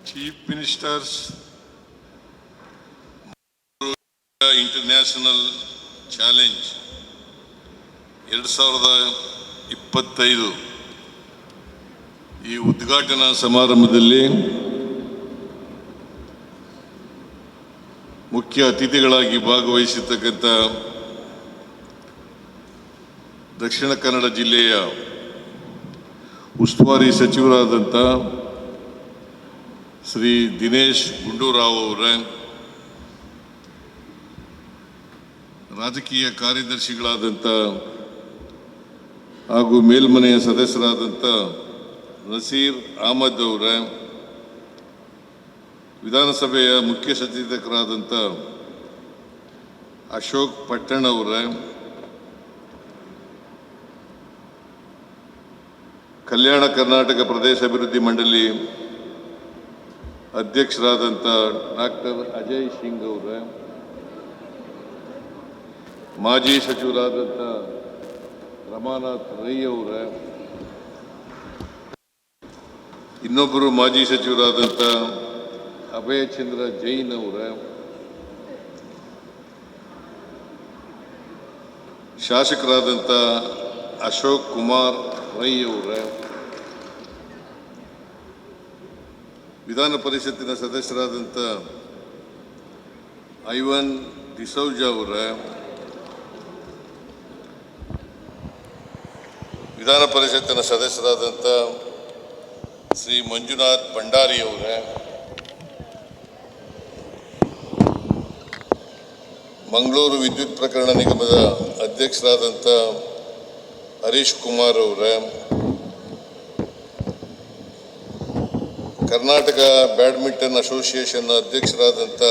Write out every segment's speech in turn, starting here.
Chief Minister's international challenge 2025 ಈ ಉದ್ಘಾಟನಾ ಸಮಾರಂಭದಲ್ಲಿ ಮುಖ್ಯ ಅತಿಥಿಗಳಾಗಿ ಭಾಗವಹಿಸಿರ್ತಕ್ಕಂಥ ದಕ್ಷಿಣ ಕನ್ನಡ ಜಿಲ್ಲೆಯ ಉಸ್ತುವಾರಿ ಸಚಿವರಾದಂಥ ಶ್ರೀ ದಿನೇಶ್ ಗುಂಡೂರಾವ್ ಅವರೇ, ರಾಜಕೀಯ ಕಾರ್ಯದರ್ಶಿಗಳಾದಂಥ ಹಾಗೂ ಮೇಲ್ಮನೆಯ ಸದಸ್ಯರಾದಂಥ ನಸೀರ್ ಅಹಮದ್ ಅವರೇ, ವಿಧಾನಸಭೆಯ ಮುಖ್ಯ ಸಚೇತಕರಾದಂಥ ಅಶೋಕ್ ಪಟ್ಟಣ್ ಅವರೇ, ಕಲ್ಯಾಣ ಕರ್ನಾಟಕ ಪ್ರದೇಶ ಅಭಿವೃದ್ಧಿ ಮಂಡಳಿ ಅಧ್ಯಕ್ಷರಾದಂಥ ಡಾಕ್ಟರ್ ಅಜಯ್ ಸಿಂಗ್ ಅವರೇ, ಮಾಜಿ ಸಚಿವರಾದಂಥ ರಮಾನಾಥ್ ರೈ ಅವರೇ, ಇನ್ನೊಬ್ಬರು ಮಾಜಿ ಸಚಿವರಾದಂಥ ಅಭಯಚಂದ್ರ ಜೈನ್ ಅವರೇ, ಶಾಸಕರಾದಂಥ ಅಶೋಕ್ ಕುಮಾರ್ ರೈ ಅವರೇ, ವಿಧಾನ ಪರಿಷತ್ತಿನ ಸದಸ್ಯರಾದಂಥ ಐವನ್ ಡಿಸೌಜ ಅವರೇ, ವಿಧಾನ ಪರಿಷತ್ತಿನ ಸದಸ್ಯರಾದಂಥ ಶ್ರೀ ಮಂಜುನಾಥ್ ಭಂಡಾರಿ ಅವರೇ, ಮಂಗಳೂರು ವಿದ್ಯುತ್ ಪ್ರಕರಣ ನಿಗಮದ ಅಧ್ಯಕ್ಷರಾದಂಥ ಹರೀಶ್ ಕುಮಾರ್ ಅವರೇ, ಕರ್ನಾಟಕ ಬ್ಯಾಡ್ಮಿಂಟನ್ ಅಸೋಸಿಯೇಷನ್ ಅಧ್ಯಕ್ಷರಾದಂಥ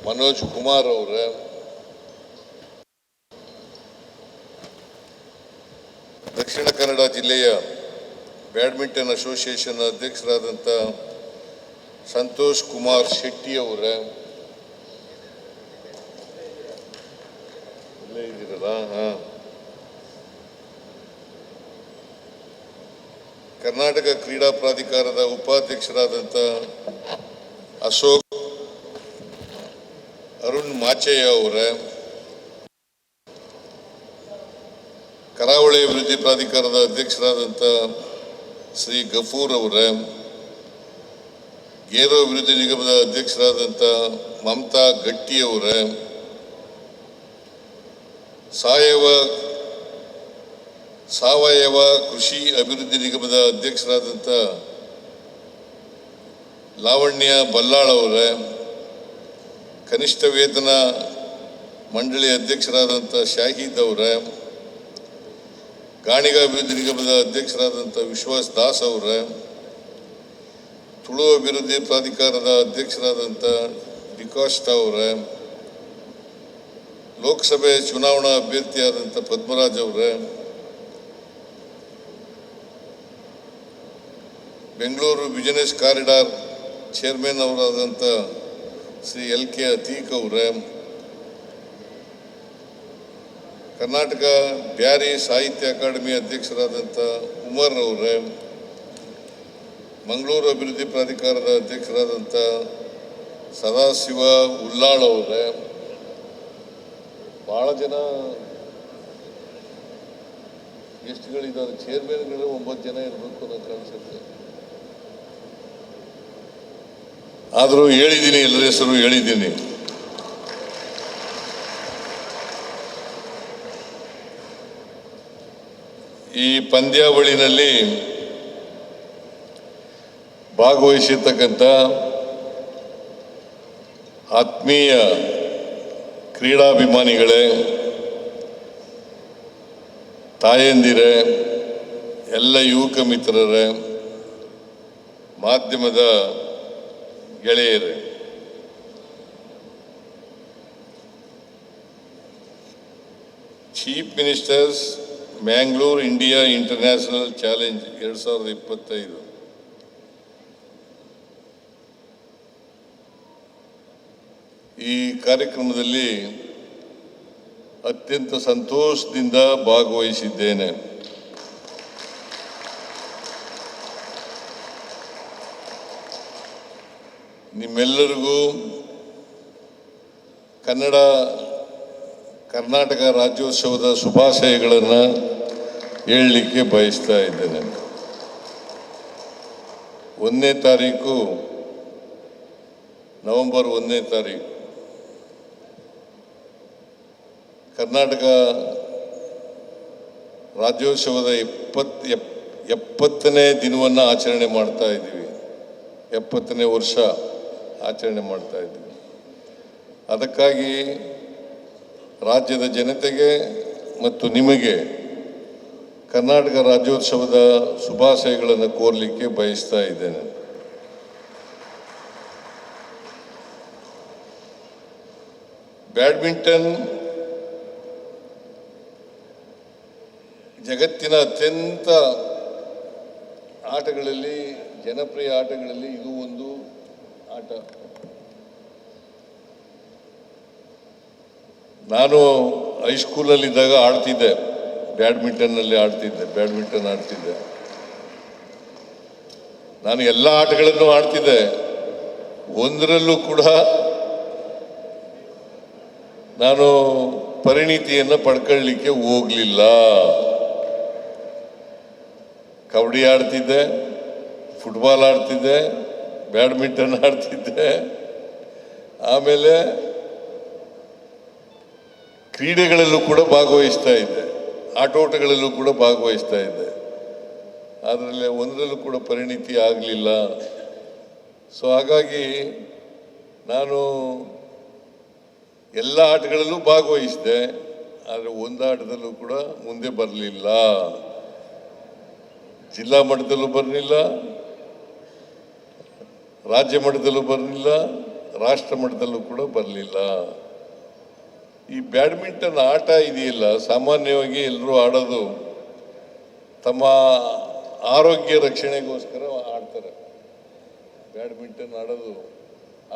ಮನೋಜ್ ಕುಮಾರ್ ಅವರೇ, ದಕ್ಷಿಣ ಕನ್ನಡ ಜಿಲ್ಲೆಯ ಬ್ಯಾಡ್ಮಿಂಟನ್ ಅಸೋಸಿಯೇಷನ್ ಅಧ್ಯಕ್ಷರಾದಂಥ ಸಂತೋಷ್ ಕುಮಾರ್ ಶೆಟ್ಟಿ ಅವರೇ, ಕರ್ನಾಟಕ ಕ್ರೀಡಾ ಪ್ರಾಧಿಕಾರದ ಉಪಾಧ್ಯಕ್ಷರಾದಂಥ ಅಶೋಕ್ ಅರುಣ್ ಮಾಚಯ್ಯ ಅವರೇ, ಕರಾವಳಿ ಅಭಿವೃದ್ಧಿ ಪ್ರಾಧಿಕಾರದ ಅಧ್ಯಕ್ಷರಾದಂಥ ಶ್ರೀ ಗಫೂರ್ ಅವರೇ, ಗೇರು ಅಭಿವೃದ್ಧಿ ನಿಗಮದ ಅಧ್ಯಕ್ಷರಾದಂಥ ಮಮತಾ ಗಟ್ಟಿ ಅವರೇ, ಸಾವಯವ ಕೃಷಿ ಅಭಿವೃದ್ಧಿ ನಿಗಮದ ಅಧ್ಯಕ್ಷರಾದಂಥ ಲಾವಣ್ಯ ಬಲ್ಲಾಳ್ ಅವರೇ, ಕನಿಷ್ಠ ವೇತನ ಮಂಡಳಿ ಅಧ್ಯಕ್ಷರಾದಂಥ ಶಾಹಿದ್ ಅವರೇ, ಗಾಣಿಗ ಅಭಿವೃದ್ಧಿ ನಿಗಮದ ಅಧ್ಯಕ್ಷರಾದಂಥ ವಿಶ್ವಾಸ್ ದಾಸ್ ಅವರೇ, ತುಳು ಅಭಿವೃದ್ಧಿ ಪ್ರಾಧಿಕಾರದ ಅಧ್ಯಕ್ಷರಾದಂಥ ಡಿಕಾಸ್ಟ್ ಅವರೇ, ಲೋಕಸಭೆ ಚುನಾವಣಾ ಅಭ್ಯರ್ಥಿಯಾದಂಥ ಪದ್ಮರಾಜ್ ಅವರೇ, ಬೆಂಗಳೂರು ಬಿಸಿನೆಸ್ ಕಾರಿಡಾರ್ ಚೇರ್ಮನ್ ಅವರಾದಂಥ ಶ್ರೀ LK ಅತೀಕ್ ಅವರೇ, ಕರ್ನಾಟಕ ಬ್ಯಾರಿ ಸಾಹಿತ್ಯ ಅಕಾಡೆಮಿ ಅಧ್ಯಕ್ಷರಾದಂಥ ಉಮರ್ ಅವರೇ, ಮಂಗಳೂರು ಅಭಿವೃದ್ಧಿ ಪ್ರಾಧಿಕಾರದ ಅಧ್ಯಕ್ಷರಾದಂಥ ಸದಾಶಿವ ಉಲ್ಲಾಳ್ ಅವರೇ, ಭಾಳ ಜನ ಗೆಸ್ಟ್ಗಳಿದ್ದಾರೆ, ಚೇರ್ಮನ್ಗಳು 9 ಜನ ಇರಬೇಕು ಅನ್ನೋ ಕಾಣಿಸುತ್ತೆ. ಆದರೂ ಹೇಳಿದ್ದೀನಿ, ಎಲ್ಲರ ಹೆಸರು ಹೇಳಿದ್ದೀನಿ. ಈ ಪಂದ್ಯಾವಳಿನಲ್ಲಿ ಭಾಗವಹಿಸಿರ್ತಕ್ಕಂಥ ಆತ್ಮೀಯ ಕ್ರೀಡಾಭಿಮಾನಿಗಳೇ, ತಾಯಂದಿರೇ, ಎಲ್ಲ ಯುವಕ ಮಿತ್ರರೇ, ಮಾಧ್ಯಮದ ಗೆಳೆಯರೇ, chief ministers Mangalore India international challenge 2025 ಈ ಕಾರ್ಯಕ್ರಮದಲ್ಲಿ ಅತ್ಯಂತ ಸಂತೋಷದಿಂದ ಭಾಗವಹಿಸಿದ್ದೇನೆ. ನಿಮ್ಮೆಲ್ಲರಿಗೂ ಕರ್ನಾಟಕ ರಾಜ್ಯೋತ್ಸವದ ಶುಭಾಶಯಗಳನ್ನು ಹೇಳಲಿಕ್ಕೆ ಬಯಸ್ತಾ ಇದ್ದೇನೆ. 1ನೇ ತಾರೀಕು ನವೆಂಬರ್ 1ನೇ ತಾರೀಕು ಕರ್ನಾಟಕ ರಾಜ್ಯೋತ್ಸವದ 70ನೇ ದಿನವನ್ನು ಆಚರಣೆ ಮಾಡ್ತಾ ಇದ್ದೀವಿ. 70ನೇ ವರ್ಷ ಆಚರಣೆ ಮಾಡ್ತಾ ಇದ್ದೀವಿ. ಅದಕ್ಕಾಗಿ ರಾಜ್ಯದ ಜನತೆಗೆ ಮತ್ತು ನಿಮಗೆ ಕರ್ನಾಟಕ ರಾಜ್ಯೋತ್ಸವದ ಶುಭಾಶಯಗಳನ್ನು ಕೋರಲಿಕ್ಕೆ ಬಯಸ್ತಾ ಇದ್ದೇನೆ. ಬ್ಯಾಡ್ಮಿಂಟನ್ ಜಗತ್ತಿನ ಅತ್ಯಂತ ಆಟಗಳಲ್ಲಿ, ಜನಪ್ರಿಯ ಆಟಗಳಲ್ಲಿ ಇದು ಒಂದು ಆಟ. ನಾನು ಹೈಸ್ಕೂಲಲ್ಲಿದ್ದಾಗ ಆಡ್ತಿದ್ದೆ, ಬ್ಯಾಡ್ಮಿಂಟನ್ ಆಡ್ತಿದ್ದೆ. ನಾನು ಎಲ್ಲ ಆಟಗಳನ್ನು ಆಡ್ತಿದ್ದೆ. ಒಂದರಲ್ಲೂ ಕೂಡ ನಾನು ಪರಿಣಿತಿಯನ್ನು ಪಡ್ಕೊಳ್ಳಿಕ್ಕೆ ಹೋಗಲಿಲ್ಲ. ಕಬಡ್ಡಿ ಆಡ್ತಿದ್ದೆ, ಫುಟ್ಬಾಲ್ ಆಡ್ತಿದ್ದೆ, ಬ್ಯಾಡ್ಮಿಂಟನ್ ಆಡ್ತಿದ್ದೆ. ಆಮೇಲೆ ಕ್ರೀಡೆಗಳಲ್ಲೂ ಕೂಡ ಭಾಗವಹಿಸ್ತಾ ಇದ್ದೆ, ಆಟೋಟಗಳಲ್ಲೂ ಕೂಡ ಭಾಗವಹಿಸ್ತಾ ಇದ್ದೆ. ಅದರಲ್ಲಿ ಒಂದರಲ್ಲೂ ಕೂಡ ಪರಿಣಿತಿ ಆಗಲಿಲ್ಲ. ಸೊ ಹಾಗಾಗಿ ನಾನು ಎಲ್ಲ ಆಟಗಳಲ್ಲೂ ಭಾಗವಹಿಸಿದೆ, ಆದರೆ ಒಂದು ಆಟದಲ್ಲೂ ಕೂಡ ಮುಂದೆ ಬರಲಿಲ್ಲ. ಜಿಲ್ಲಾ ಮಟ್ಟದಲ್ಲೂ ಬರಲಿಲ್ಲ, ರಾಜ್ಯ ಮಟ್ಟದಲ್ಲೂ ಬರಲಿಲ್ಲ, ರಾಷ್ಟ್ರ ಮಟ್ಟದಲ್ಲೂ ಕೂಡ ಬರಲಿಲ್ಲ. ಈ ಬ್ಯಾಡ್ಮಿಂಟನ್ ಆಟ ಇದೆಯಲ್ಲ, ಸಾಮಾನ್ಯವಾಗಿ ಎಲ್ಲರೂ ಆಡೋದು ತಮ್ಮ ಆರೋಗ್ಯ ರಕ್ಷಣೆಗೋಸ್ಕರ ಆಡ್ತಾರೆ. ಬ್ಯಾಡ್ಮಿಂಟನ್ ಆಡೋದು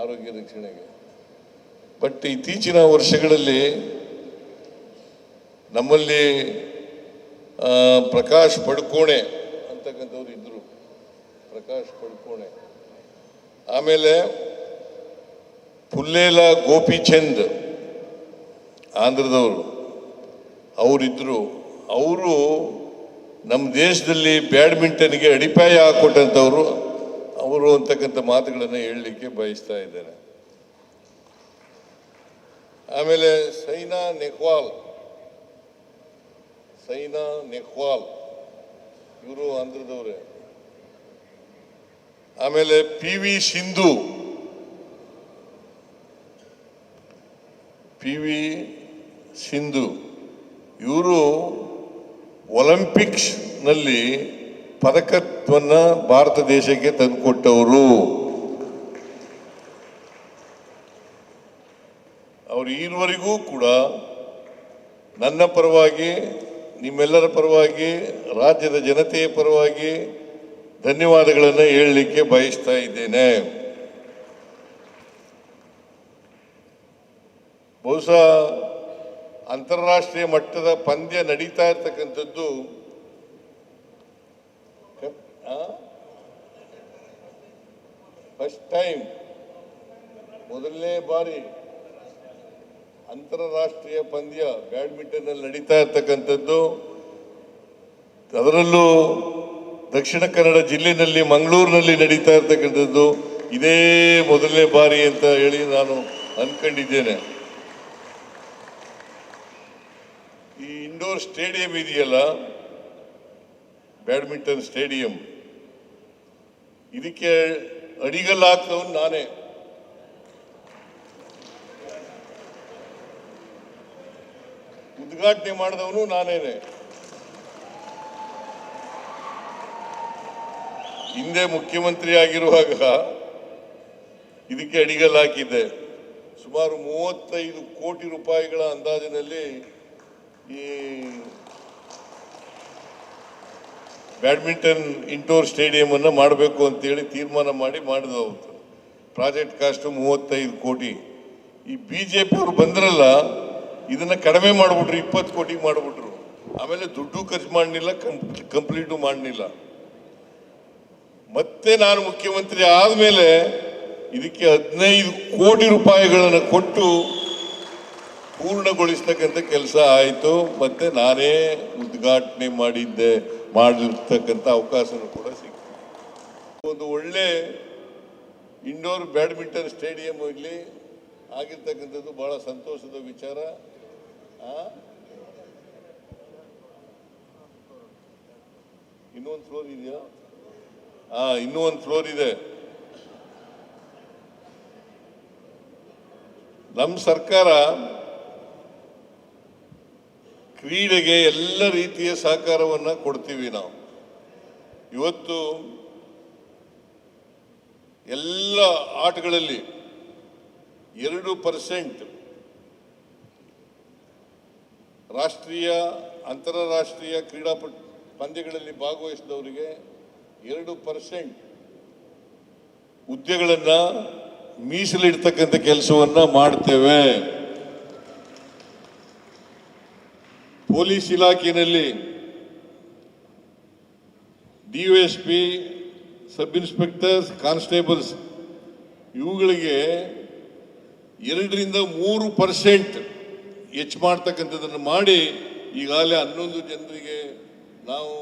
ಆರೋಗ್ಯ ರಕ್ಷಣೆಗೆ. ಬಟ್ ಇತ್ತೀಚಿನ ವರ್ಷಗಳಲ್ಲಿ ನಮ್ಮಲ್ಲಿ ಪ್ರಕಾಶ್ ಪಡ್ಕೋಣೆ ಅಂತಕ್ಕಂಥವ್ರು ಇದ್ರು. ಪ್ರಕಾಶ್ ಪಡ್ಕೋಣೆ, ಆಮೇಲೆ ಪುಲ್ಲೇಲ ಗೋಪಿಚಂದ್ ಆಂಧ್ರದವರು, ಅವರಿದ್ದರು. ಅವರು ನಮ್ಮ ದೇಶದಲ್ಲಿ ಬ್ಯಾಡ್ಮಿಂಟನ್ಗೆ ಅಡಿಪಾಯ ಹಾಕೊಟ್ಟಂಥವ್ರು ಅವರು ಅಂತಕ್ಕಂಥ ಮಾತುಗಳನ್ನು ಹೇಳಲಿಕ್ಕೆ ಬಯಸ್ತಾ ಇದ್ದೇನೆ. ಆಮೇಲೆ ಸೈನಾ ನೆಹ್ವಾಲ್ ಇವರು ಆಂಧ್ರದವರೇ. ಆಮೇಲೆ PV ಸಿಂಧು ಇವರು ಒಲಿಂಪಿಕ್ಸ್ನಲ್ಲಿ ಪದಕವನ್ನು ಭಾರತ ದೇಶಕ್ಕೆ ತಂದುಕೊಟ್ಟವರು. ಅವರು ಈವರೆಗೂ ಕೂಡ ನನ್ನ ಪರವಾಗಿ, ನಿಮ್ಮೆಲ್ಲರ ಪರವಾಗಿ, ರಾಜ್ಯದ ಜನತೆಯ ಪರವಾಗಿ ಧನ್ಯವಾದಗಳನ್ನು ಹೇಳಲಿಕ್ಕೆ ಬಯಸ್ತಾ ಇದ್ದೇನೆ. ಬಹುಶಃ ಅಂತಾರಾಷ್ಟ್ರೀಯ ಮಟ್ಟದ ಪಂದ್ಯ ನಡೀತಾ ಇರ್ತಕ್ಕಂಥದ್ದು ಫಸ್ಟ್ ಟೈಮ್, ಮೊದಲನೇ ಬಾರಿ ಅಂತಾರಾಷ್ಟ್ರೀಯ ಪಂದ್ಯ ಬ್ಯಾಡ್ಮಿಂಟನ್ ಅಲ್ಲಿ ನಡೀತಾ ಇರ್ತಕ್ಕಂಥದ್ದು. ಅದರಲ್ಲೂ ದಕ್ಷಿಣ ಕನ್ನಡ ಜಿಲ್ಲೆಯಲ್ಲಿ ಮಂಗಳೂರಿನಲ್ಲಿ ನಡೀತಾ ಇರ್ತಕ್ಕಂಥದ್ದು ಇದೇ ಮೊದಲನೇ ಬಾರಿ ಅಂತ ಹೇಳಿ ನಾನು ಅನ್ಕೊಂಡಿದ್ದೇನೆ. ಈ ಇಂಡೋರ್ ಸ್ಟೇಡಿಯಂ ಇದೆಯಲ್ಲ, ಬ್ಯಾಡ್ಮಿಂಟನ್ ಸ್ಟೇಡಿಯಂ, ಇದಕ್ಕೆ ಅಡಿಗಲ್ಲು ಹಾಕಿದವನು ನಾನೇ. ಉದ್ಘಾಟನೆ ಮಾಡಿದವನು ನಾನೇನೆ. ಹಿಂದೆ ಮುಖ್ಯಮಂತ್ರಿ ಆಗಿರುವಾಗ ಇದಕ್ಕೆ ಅಡಿಗಲ್ಲು ಹಾಕಿದ್ದೆ. ಸುಮಾರು 35 ಕೋಟಿ ರೂಪಾಯಿಗಳ ಅಂದಾಜಿನಲ್ಲಿ ಈ ಬ್ಯಾಡ್ಮಿಂಟನ್ ಇಂಡೋರ್ ಸ್ಟೇಡಿಯಂ ಅನ್ನು ಮಾಡಬೇಕು ಅಂತೇಳಿ ತೀರ್ಮಾನ ಮಾಡಿದವು. ಪ್ರಾಜೆಕ್ಟ್ ಕಾಸ್ಟ್ 35 ಕೋಟಿ. ಈ BJP ಅವರು ಬಂದ್ರಲ್ಲ, ಇದನ್ನ ಕಡಿಮೆ ಮಾಡಿಬಿಟ್ರು, 20 ಕೋಟಿಗೆ ಮಾಡಿಬಿಟ್ರು. ಆಮೇಲೆ ದುಡ್ಡು ಖರ್ಚು ಮಾಡಲಿಲ್ಲ, ಕಂಪ್ಲೀಟು ಮಾಡಲಿಲ್ಲ. ಮತ್ತೆ ನಾನು ಮುಖ್ಯಮಂತ್ರಿ ಆದಮೇಲೆ ಇದಕ್ಕೆ 15 ಕೋಟಿ ರೂಪಾಯಿಗಳನ್ನು ಕೊಟ್ಟು ಪೂರ್ಣಗೊಳಿಸ್ತಕ್ಕಂಥ ಕೆಲಸ ಆಯಿತು. ಮತ್ತೆ ನಾನೇ ಉದ್ಘಾಟನೆ ಮಾಡಿರ್ತಕ್ಕಂಥ ಅವಕಾಶನೂ ಕೂಡ ಸಿಕ್ತು. ಒಂದು ಒಳ್ಳೆ ಇಂಡೋರ್ ಬ್ಯಾಡ್ಮಿಂಟನ್ ಸ್ಟೇಡಿಯಂ ಇಲ್ಲಿ ಆಗಿರ್ತಕ್ಕಂಥದ್ದು ಬಹಳ ಸಂತೋಷದ ವಿಚಾರ. ಇನ್ನೊಂದು ಫ್ಲೋರ್ ಇದೆಯಾ? ಇನ್ನೂ ಒಂದು ಫ್ಲೋರ್ ಇದೆ. ನಮ್ಮ ಸರ್ಕಾರ ಕ್ರೀಡೆಗೆ ಎಲ್ಲ ರೀತಿಯ ಸಹಕಾರವನ್ನು ಕೊಡ್ತೀವಿ. ನಾವು ಇವತ್ತು ಎಲ್ಲ ಆಟಗಳಲ್ಲಿ 2% ರಾಷ್ಟ್ರೀಯ ಅಂತಾರಾಷ್ಟ್ರೀಯ ಪಂದ್ಯಗಳಲ್ಲಿ ಭಾಗವಹಿಸಿದವರಿಗೆ 2% ಹುದ್ದೆಗಳನ್ನು ಮೀಸಲಿಡ್ತಕ್ಕಂಥ ಕೆಲಸವನ್ನ ಮಾಡ್ತೇವೆ. ಪೊಲೀಸ್ ಇಲಾಖೆಯಲ್ಲಿ ಡಿವೈಎಸ್ಪಿ, ಸಬ್ ಇನ್ಸ್ಪೆಕ್ಟರ್ಸ್, ಕಾನ್ಸ್ಟೇಬಲ್ಸ್ ಇವುಗಳಿಗೆ 2-3% ಹೆಚ್ಚು ಮಾಡ್ತಕ್ಕಂಥದ್ದನ್ನು ಮಾಡಿ ಈಗಾಗಲೇ 11 ಜನರಿಗೆ ನಾವು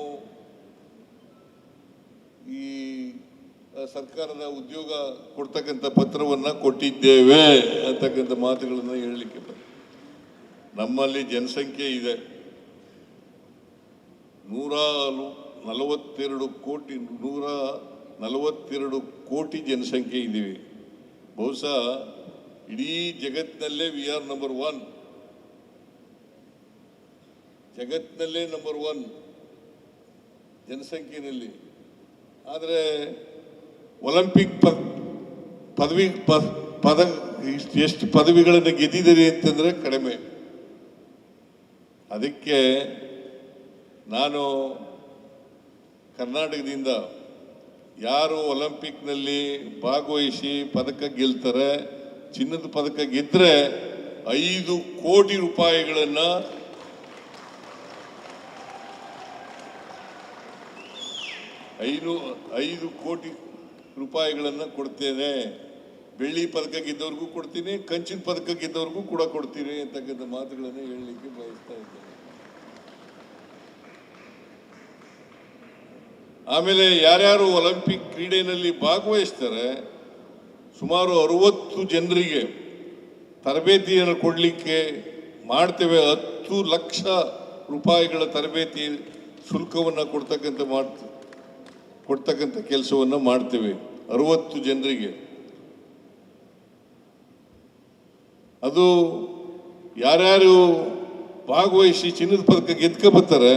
ಈ ಸರ್ಕಾರದ ಉದ್ಯೋಗ ಕೊಡ್ತಕ್ಕಂಥ ಪತ್ರವನ್ನು ಕೊಟ್ಟಿದ್ದೇವೆ ಅಂತಕ್ಕಂಥ ಮಾತುಗಳನ್ನು ಹೇಳಲಿಕ್ಕೆ ನಮ್ಮಲ್ಲಿ ಜನಸಂಖ್ಯೆ ಇದೆ 142 ಕೋಟಿ ಜನಸಂಖ್ಯೆ ಇದ್ದೀವಿ. ಬಹುಶಃ ಇಡೀ ಜಗತ್ತಿನಲ್ಲೇ ವಿ ಆರ್ ನಂಬರ್ 1, ಜಗತ್ತಿನಲ್ಲೇ ನಂಬರ್ 1 ಜನಸಂಖ್ಯೆಯಲ್ಲಿ. ಆದರೆ ಒಲಿಂಪಿಕ್ ಎಷ್ಟು ಪದವಿಗಳನ್ನು ಗೆದ್ದಿದ್ದೀರಿ ಅಂತಂದ್ರೆ ಕಡಿಮೆ. ಅದಕ್ಕೆ ನಾನು ಕರ್ನಾಟಕದಿಂದ ಯಾರು ಒಲಿಂಪಿಕ್ನಲ್ಲಿ ಭಾಗವಹಿಸಿ ಪದಕ ಗೆಲ್ತಾರೆ, ಚಿನ್ನದ ಪದಕ ಗೆದ್ರೆ 5 ಕೋಟಿ ರೂಪಾಯಿಗಳನ್ನು 5 ಕೋಟಿ ರೂಪಾಯಿಗಳನ್ನು ಕೊಡ್ತೇನೆ. ಬೆಳ್ಳಿ ಪದಕ ಗೆದ್ದವ್ರಿಗೂ ಕೊಡ್ತೀನಿ, ಕಂಚಿನ ಪದಕ ಗೆದ್ದವ್ರಿಗೂ ಕೂಡ ಕೊಡ್ತೀನಿ ಅಂತಕ್ಕಂಥ ಮಾತುಗಳನ್ನು ಹೇಳಲಿಕ್ಕೆ ಬಯಸ್ತಾ ಇದ್ದೇನೆ. ಆಮೇಲೆ ಯಾರ್ಯಾರು ಒಲಿಂಪಿಕ್ ಕ್ರೀಡೆಯಲ್ಲಿ ಭಾಗವಹಿಸ್ತಾರೆ ಸುಮಾರು 60 ಜನರಿಗೆ ತರಬೇತಿಯನ್ನು ಕೊಡಲಿಕ್ಕೆ ಮಾಡ್ತೇವೆ. 10 ಲಕ್ಷ ರೂಪಾಯಿಗಳ ತರಬೇತಿ ಶುಲ್ಕವನ್ನು ಕೊಡ್ತಕ್ಕಂಥ ಕೆಲಸವನ್ನು ಮಾಡ್ತೇವೆ 60 ಜನರಿಗೆ. ಅದು ಯಾರ್ಯಾರು ಭಾಗವಹಿಸಿ ಚಿನ್ನದ ಪದಕ ಗೆದ್ಕೊಬರ್ತಾರೆ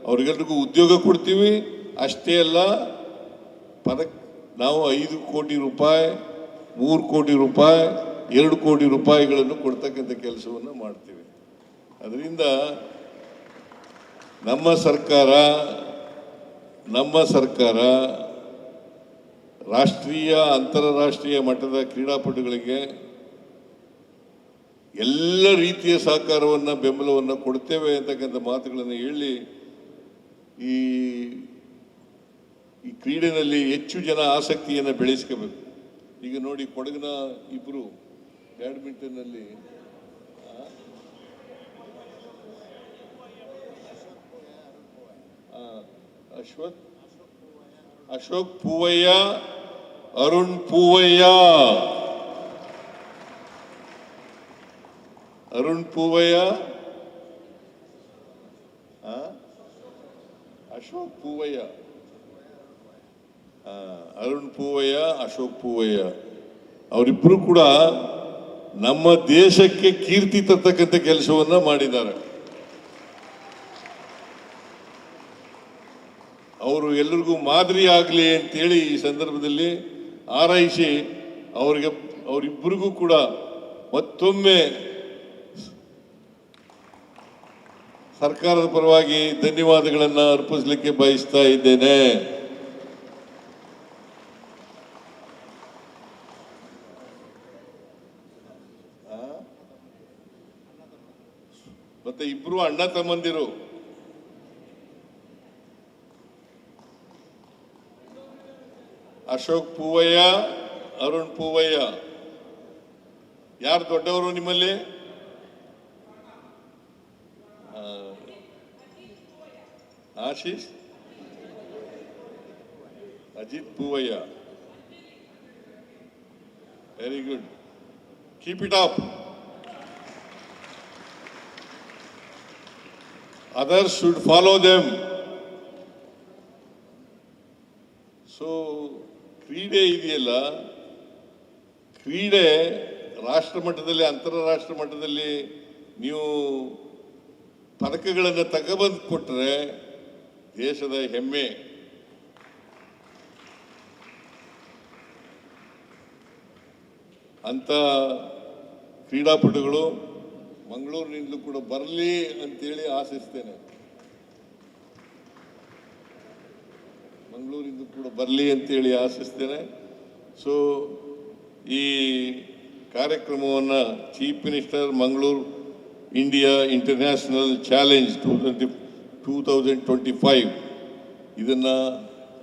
ಅವ್ರಿಗೆಲ್ರಿಗೂ ಉದ್ಯೋಗ ಕೊಡ್ತೀವಿ. ಅಷ್ಟೇ ಅಲ್ಲ, ನಾವು 5 ಕೋಟಿ ರೂಪಾಯಿ, 3 ಕೋಟಿ ರೂಪಾಯಿ, 2 ಕೋಟಿ ರೂಪಾಯಿಗಳನ್ನು ಕೊಡ್ತಕ್ಕಂಥ ಕೆಲಸವನ್ನು ಮಾಡ್ತೀವಿ. ಅದರಿಂದ ನಮ್ಮ ಸರ್ಕಾರ ರಾಷ್ಟ್ರೀಯ ಅಂತಾರಾಷ್ಟ್ರೀಯ ಮಟ್ಟದ ಕ್ರೀಡಾಪಟುಗಳಿಗೆ ಎಲ್ಲ ರೀತಿಯ ಸಹಕಾರವನ್ನು ಬೆಂಬಲವನ್ನು ಕೊಡ್ತೇವೆ ಅಂತಕ್ಕಂಥ ಮಾತುಗಳನ್ನು ಹೇಳಿ ಈ ಕ್ರೀಡೆಯಲ್ಲಿ ಹೆಚ್ಚು ಜನ ಆಸಕ್ತಿಯನ್ನು ಬೆಳೆಸ್ಕೋಬೇಕು. ಈಗ ನೋಡಿ, ಕೊಡಗಿನ ಇಬ್ಬರು ಬ್ಯಾಡ್ಮಿಂಟನ್ನಲ್ಲಿ ಅಶೋಕ್ ಪೂವಯ್ಯ, ಅರುಣ್ ಪೂವಯ್ಯ, ಅಶೋಕ್ ಪೂವಯ್ಯ, ಅರುಣ್ ಪೂವಯ್ಯ, ಅಶೋಕ್ ಪೂವಯ್ಯ ಅವರಿಬ್ಬರು ಕೂಡ ನಮ್ಮ ದೇಶಕ್ಕೆ ಕೀರ್ತಿ ತರ್ತಕ್ಕಂಥ ಕೆಲಸವನ್ನ ಮಾಡಿದ್ದಾರೆ. ಅವರು ಎಲ್ಲರಿಗೂ ಮಾದರಿ ಆಗಲಿ ಅಂತೇಳಿ ಈ ಸಂದರ್ಭದಲ್ಲಿ ಹಾರೈಸಿ ಅವರಿಬ್ಬರಿಗೂ ಕೂಡ ಮತ್ತೊಮ್ಮೆ ಸರ್ಕಾರದ ಪರವಾಗಿ ಧನ್ಯವಾದಗಳನ್ನು ಅರ್ಪಿಸಲಿಕ್ಕೆ ಬಯಸ್ತಾ ಇದ್ದೇನೆ. ಮತ್ತೆ ಇಬ್ರು ಅಣ್ಣ ತಮ್ಮಂದಿರು, ಅಶೋಕ್ ಪೂವಯ್ಯ, ಅರುಣ್ ಪೂವಯ್ಯ. ಯಾರು ದೊಡ್ಡವರು ನಿಮ್ಮಲ್ಲಿ? Ashish, Ajith Poovaiah. Very good, keep it up. Others should follow them. So, ಕ್ರೀಡೆ ಇದೆಯಲ್ಲ, ಕ್ರೀಡೆ ರಾಷ್ಟ್ರ ಮಟ್ಟದಲ್ಲಿ, ಅಂತಾರಾಷ್ಟ್ರ ಮಟ್ಟದಲ್ಲಿ ನೀವು ಪದಕಗಳನ್ನು ತಗೊಬಂದು ಕೊಟ್ಟರೆ ದೇಶದ ಹೆಮ್ಮೆ. ಅಂತ ಕ್ರೀಡಾಪಟುಗಳು ಮಂಗಳೂರಿನಿಂದಲೂ ಕೂಡ ಬರಲಿ ಅಂತೇಳಿ ಆಶಿಸ್ತೇನೆ. ಮಂಗಳೂರಿಂದ ಕೂಡ ಬರಲಿ ಅಂತೇಳಿ ಆಶಿಸ್ತೇನೆ. ಸೊ ಈ ಕಾರ್ಯಕ್ರಮವನ್ನು chief minister Mangaluru India international challenge 2025 ಇದನ್ನು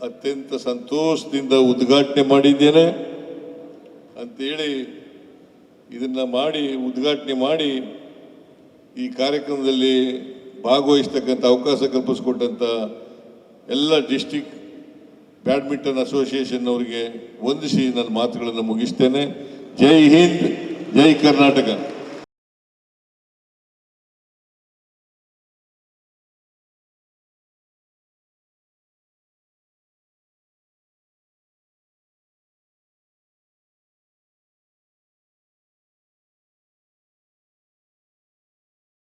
ಅತ್ಯಂತ ಸಂತೋಷದಿಂದ ಉದ್ಘಾಟನೆ ಮಾಡಿದ್ದೇನೆ ಅಂತೇಳಿ ಇದನ್ನು ಉದ್ಘಾಟನೆ ಮಾಡಿ ಈ ಕಾರ್ಯಕ್ರಮದಲ್ಲಿ ಭಾಗವಹಿಸ್ತಕ್ಕಂಥ ಅವಕಾಶ ಕಲ್ಪಿಸಿಕೊಟ್ಟಂಥ ಎಲ್ಲ ಡಿಸ್ಟ್ರಿಕ್ಟ್ ಬ್ಯಾಡ್ಮಿಂಟನ್ ಅಸೋಸಿಯೇಷನ್ ಅವರಿಗೆ ವಂದಿಸಿ ನನ್ನ ಮಾತುಗಳನ್ನು ಮುಗಿಸ್ತೇನೆ. ಜೈ ಹಿಂದ್, ಜೈ ಕರ್ನಾಟಕ.